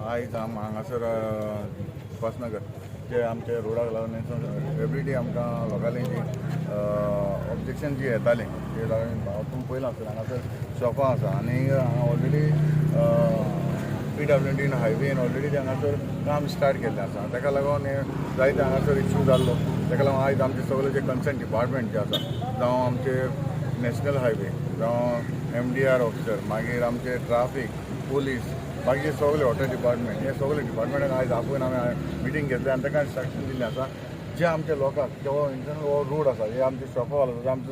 आयज हांगासर उपासनगर जे आमचे रोडाक लागून एवरीडे आमकां लोकांनी जी ऑब्जेक्शन जी येताली ते तुमी पयलां आसतलें हांगासर शॉपां आसा आनी हांगा ऑलरेडी PWD हायवेन ऑलरेडी ते हांगासर काम स्टार्ट केल्लें आसा ताका लागून जायते हांगासर इश्यू जाल्लो ताका लागून आयज आमचे सगळे जे कन्सर्न डिपार्टमेंट जे आसा जावं आमचे नॅशनल हायवे जावं MDR ऑफिसर मागीर आमचे ट्राफीक पुलीस बाकी सगळे वॉटर डिपार्टमेंट हे सगळे डिपार्टमेंटाक आयज आपोवन हांवें मिटींग घेतली आनी ताका इंस्ट्रक्शन दिल्लें आसा जे आमच्या लोकांक जो इंटरनल हो रोड आसा हे आमचे शॉपावाले आसा आमचे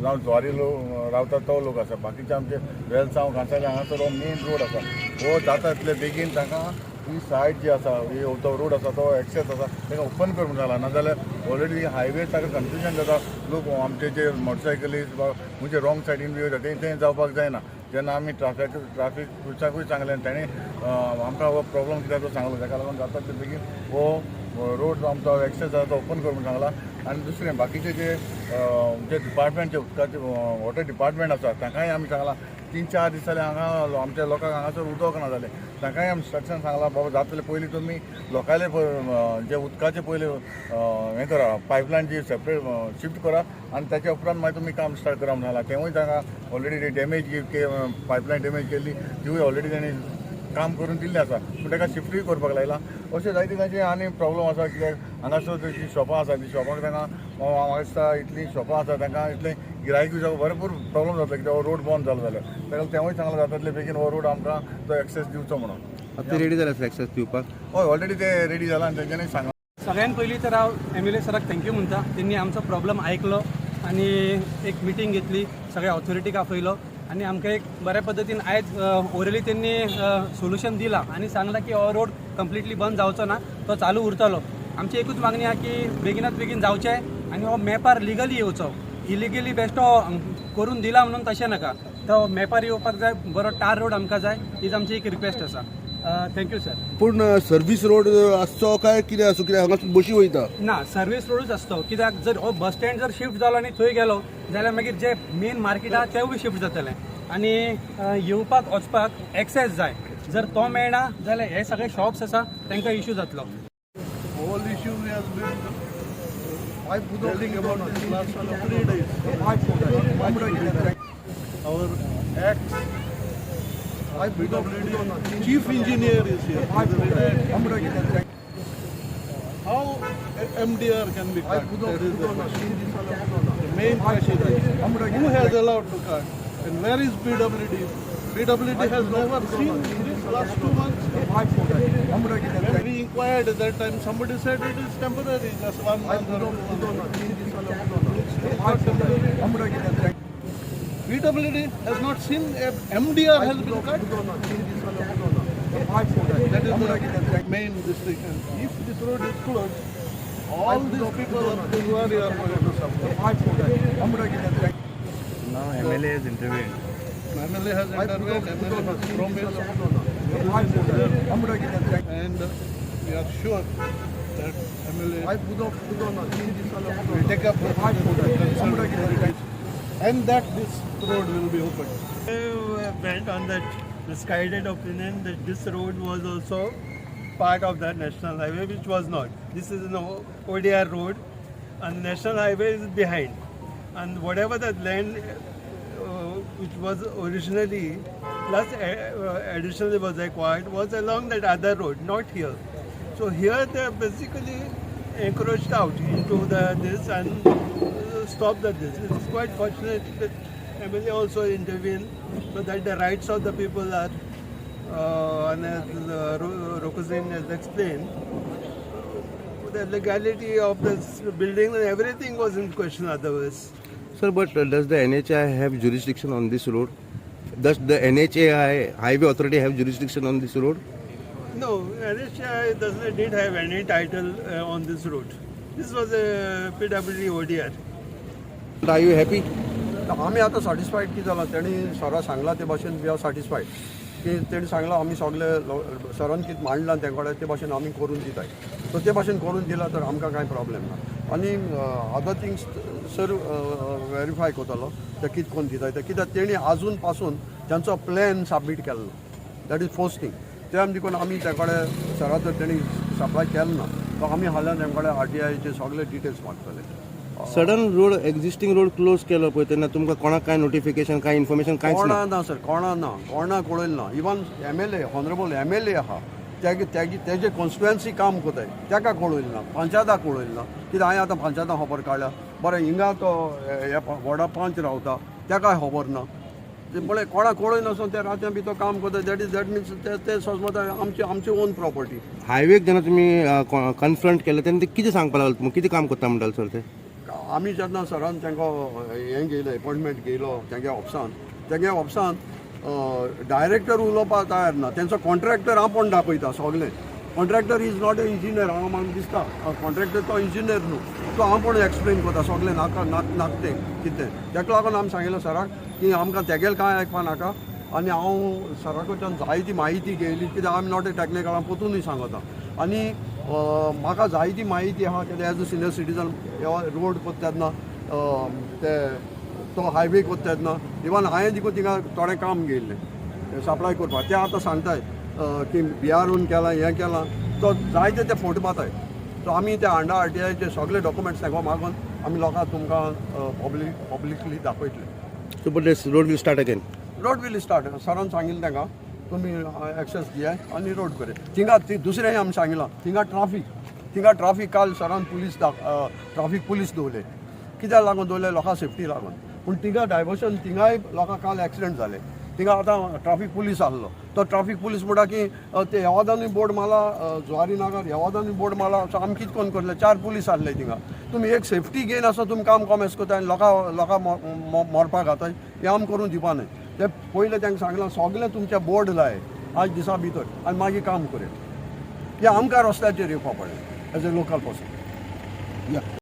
जावं ज्वारी लोक रावता तो लोक आसा बाकीचे आमचे वेलसांव कांसाळे हांगासर हो मेन रोड आसा हो जाता तितले बेगीन तांकां ही सायड जी आसा ही तो रोड आसा तो एक्सेस आसा ताका ओपन करूंक जाला नाजाल्यार ऑलरेडी हायवे ताका कन्फ्युजन जाता लोक आमचे जे मोटरसायकलिस्ट वा म्हणजे रॉंग सायडीन बी वयता तें जावपाक जायना जेन्ना आमी ट्राफीक पुलिसाकूय सांगलें आनी ताणें आमकां हो प्रॉब्लम कित्याक तो सांगलो ताका लागून जाता ते बेगीन हो रोड आमचो एक्सेस आसा तो ओपन करूंक सांगला आनी दुसरें बाकीचे जे डिपार्टमेंट जे उदकाचे वॉटर डिपार्टमेंट आसा तांकांय आमी सांगलां 3-4 दीस जाले हांगा आमच्या लोकांक हांगासर उदक ना जालें तांकांय आमी इंस्ट्रक्शन सांगलां बाबा जातलें पयलीं तुमी लोकांले जे उदकाचे पयलीं हें करा पायपलायन जी सेपरेट शिफ्ट करा आनी ताच्या उपरांत मागीर तुमी काम स्टार्ट करा म्हणून सांगलां तेवूय तांकां ऑलरेडी डॅमेज पायपलायन डॅमेज केल्ली तिवूय ऑलरेडी तांणी काम करून दिल्लें आसा पूण ताका शिफ्टूय करपाक लायलां अशें जायते तांचे आनी प्रॉब्लम आसा कित्याक हांगासर जी शॉपां आसा ती शॉपाक तांकां म्हाका दिसता इतलीं शॉपां आसा तांकां इतलें गिरायकूय जावं भरपूर प्रॉब्लम जाता कित्याक हो रोड बंद जालो जाल्यार ताका तेवूय सांगलां जाता तितले बेगीन हो रोड आमकां तो एक्सेस दिवचो म्हणून ते रेडी जाल्यार एक्सेस दिवपाक हय ऑलरेडी ते रेडी जाला आनी तेंच्यांनी सांगलां सगळ्यात पयलीं तर हांव MLA सराक थँक्यू म्हणटा त्यांनी आमचो प्रॉब्लेम आयकलो आणि एक मिटींग घेतली सगळ्या ऑथॉरिटीक आपयलो आणि आमकां एक बऱ्या पद्दतीन आयज ओरली त्यांनी सोल्युशन दिला आणि सांगला की हो रोड कंप्लिटली बंद जावचो ना तो चालू उरतलो आमची एकूच मागणी आहा की बेगिनात बेगीन जावचें आणि हो मॅपार लिगली येवचो इलिगली बेश्टो करून दिला म्हणून तशें नाका तो मॅपार येवपाक जाय बरो टार रोड आमकां जाय हीच आमची एक रिक्वेस्ट आसा थँक्यू सर पूण सर्वीस रोड आसचो काय कितें आसूं कित्याक हांगा बशी वयता ना सर्वीस रोडूच आसतो कित्याक जर हो बस स्टँड जर शिफ्ट जालो आनी थंय गेलो जाल्यार मागीर जे मेन मार्केट आहा तेवूय शिफ्ट जातलें आनी येवपाक वचपाक एक्सेस जाय जर तो मेळना जाल्यार हे सगळे शॉप्स आसा तांकां इश्यू जातलो whole issue has been telling about this last 3 days. Our ex PWD chief engineer is here. How MDR can be cut? That is the question. The main question is who has allowed to cut and where is PWD? PWD has never seen this last 2 months. When we inquired at that time, somebody said it is temporary, just 1 month or 2 months. PWD has not seen MDR has been cut. That is the main district. If this road is closed, all these people of Konkani are going to suffer. Now MLA has intervened. MLA has intervened, MLA has promised, and we are sure that MLA will take up the concern and that this road will be opened. I went on that misguided opinion that this road was also part of the national highway, which was not. This is an ODR road and national highway is behind, and whatever the land which was originally plus additionally was acquired was along that other road, not here. So here they basically encroached out into this and stopped this. It is quite fortunate that MLA also intervened so that the rights of the people are and as Rokuzin has explained, the legality of this building and everything was in question otherwise. Sir, but does the NHI have jurisdiction on this road? Does the NHI Highway Authority have jurisdiction on this road? No, NHI didn't have any title on this road. This was a PWD ODR. Are you happy? आम्ही आता satisfied की झाला त्यांनी सरा सांगला ते भाशेन we R satisfied की तेणी सांगला आम्ही सगळे सरान कितें मांडलां तेंकडे ते भाशेन आमी करून दिताय सो ते भाशेन करून दिला तर आमकां कांय प्रॉब्लेम ना आनी अदर थिंग्स सर व्हेरीफाय करतलो ते कितें कोन्न दिताय ते कित्याक तेणी आजून पासून त्यांचो प्लॅन सबमीट केल्लो दॅट इज फर्स्ट थिंग ते आमी देखून आमी तेकडे सरा तर तेणी सप्लाय केलो ना तो आमी हाल्यान तेंकडे RTIचे सगळे डिटेल्स मागतले. Sudden road existing road close केलो पळय तेन्ना तुमकां कोणाक काय नोटिफिकेशन काय इन्फॉर्मेशन कांयच ना. कोणा ना सर कोणा कळयलें ना. इवन MLA हॉनरेबल MLA आहा तेजे कॉन्स्टिट्युएन्सी काम कोताय तेका कळयलें ना, पंचायताक कळयलें ना. कित्याक हांवें आतां पंचायताक खबर काडल्या बरें हिंगा तो वॉर्डा 5 रावता तेकाय खबर ना. म्हळ्यार कोणा कळय नासून ते रात्यां भितर काम करता दॅट मिन्स ते समज आमची ओन प्रॉपर्टी. हायवेक जेन्ना तुमी कन्फ्रंट केले तेन्ना ते कितें सांगपाक लागले तुमकां कितें काम करता म्हणटाले सर ते. आमी जेन्ना सरान तांकां हें घेयलें अपॉयंटमेंट घेयलो तेंगे ऑफिसान डायरेक्टर उलोवपाक तयार ना. तेंचो कॉन्ट्रॅक्टर हांव पण दाखयता सगलें. Contractor is not a engineer हांव म्हाका दिसता कॉन्ट्रॅक्टर तो इंजिनियर न्हू तो हांव पण एक्सप्लेन करता सगलें नाकतें कितें. तेका लागून आमी सांगिल्लें सराक की आमकां तेगेलें कांय आयकपा नाका आनी हांव सरा कडच्यान जायती म्हायती घेयली कित्याक आमी नॉट ए टॅक्निकल हांव पोतूनय सांगता. आनी म्हाका जायती म्हायती आहा कित्याक as a senior citizen road करता तेन्ना ते तो हायवे करता तेन्ना इवन हांवें देखून थिंगा थोडें काम घेयल्लें सप्लाय करपाक. ते आतां सांगताय की बिहारून केलां हें केलां तो जायते ते फोट माताय. सो आमी ते हांडा RTIचे सगळे डॉक्युमेंट्स तेका मागून आमी लोकांक तुमकां पब्लिकली दाखयतले. So but this road will start again. Road will start सरान सांगिल्लें तेंकां तुमी एक्सेस दियाय आनी रोड करे. थिंगा दुसरेंय आमी सांगिलां थिंगा ट्राफीक काल सरान ट्राफीक पुलीस दवरले. कित्याक लागून दवरले लोकां सेफ्टी लागून. पूण थिंगा डायवर्शन थिंगाय लोकांक काल एक्सिडेंट जाले. थिंगा आतां ट्राफीक पुलीस आहलो तो ट्राफीक पुलीस म्हणटा की ते येवादानूय बोर्ड मारला जुवारी नागर येवादानूय बोर्ड मारला. सो आमी कितें करून करले 4 पुलीस आहले थिंगा. तुमी एक सेफ्टी घेयन आसा तुमी काम कॉमेस करता आनी लोकां मरपाक घाताय हें आमी करून दिवपा न्हय. ते पयलें तांकां सांगलां सगलें तुमचें बोर्ड लाय आज दिसा भितर आनी मागीर काम करे. हें आमकां रस्त्याचेर येवपा पडलें एज अ लोकल पर्सन.